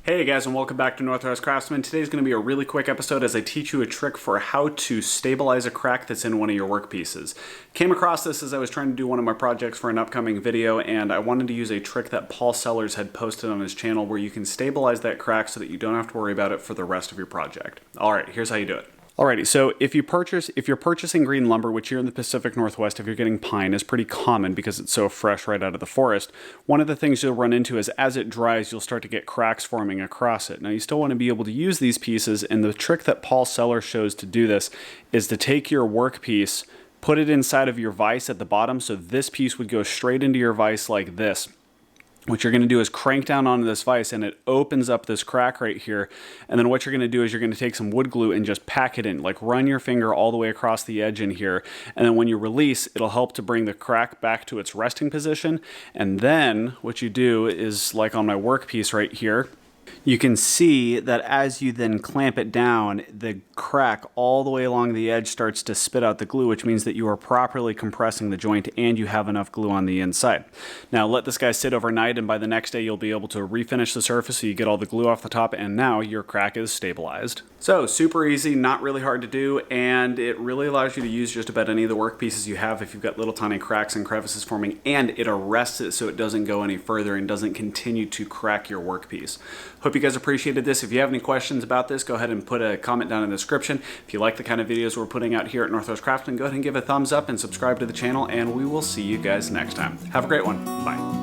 Hey guys, and welcome back to Northwest Craftsman. Today's going to be a really quick episode as I teach you a trick for how to stabilize a crack that's in one of your workpieces. Came across this as I was trying to do one of my projects for an upcoming video, and I wanted to use a trick that Paul Sellers had posted on his channel where you can stabilize that crack so that you don't have to worry about it for the rest of your project. Alright, here's how you do it. Alrighty, so if you're purchasing green lumber, which here in the Pacific Northwest, if you're getting pine, is pretty common because it's so fresh right out of the forest, one of the things you'll run into is as it dries, you'll start to get cracks forming across it. Now, you still want to be able to use these pieces, and the trick that Paul Sellers shows to do this is to take your workpiece, put it inside of your vise at the bottom, so this piece would go straight into your vise like this. What you're going to do is crank down onto this vise and it opens up this crack right here. And then what you're going to do is you're going to take some wood glue and just pack it in, like run your finger all the way across the edge in here. And then when you release, it'll help to bring the crack back to its resting position. And then what you do is, like on my workpiece right here, you can see that as you then clamp it down, the crack all the way along the edge starts to spit out the glue, which means that you are properly compressing the joint and you have enough glue on the inside. Now let this guy sit overnight, and by the next day you'll be able to refinish the surface so you get all the glue off the top, and now your crack is stabilized. So super easy, not really hard to do, and it really allows you to use just about any of the workpieces you have if you've got little tiny cracks and crevices forming, and it arrests it so it doesn't go any further and doesn't continue to crack your workpiece. Hope you guys appreciated this. If you have any questions about this, go ahead and put a comment down in the description. If you like the kind of videos we're putting out here at Northwest Craftsman, go ahead and give a thumbs up and subscribe to the channel, and we will see you guys next time. Have a great one. Bye.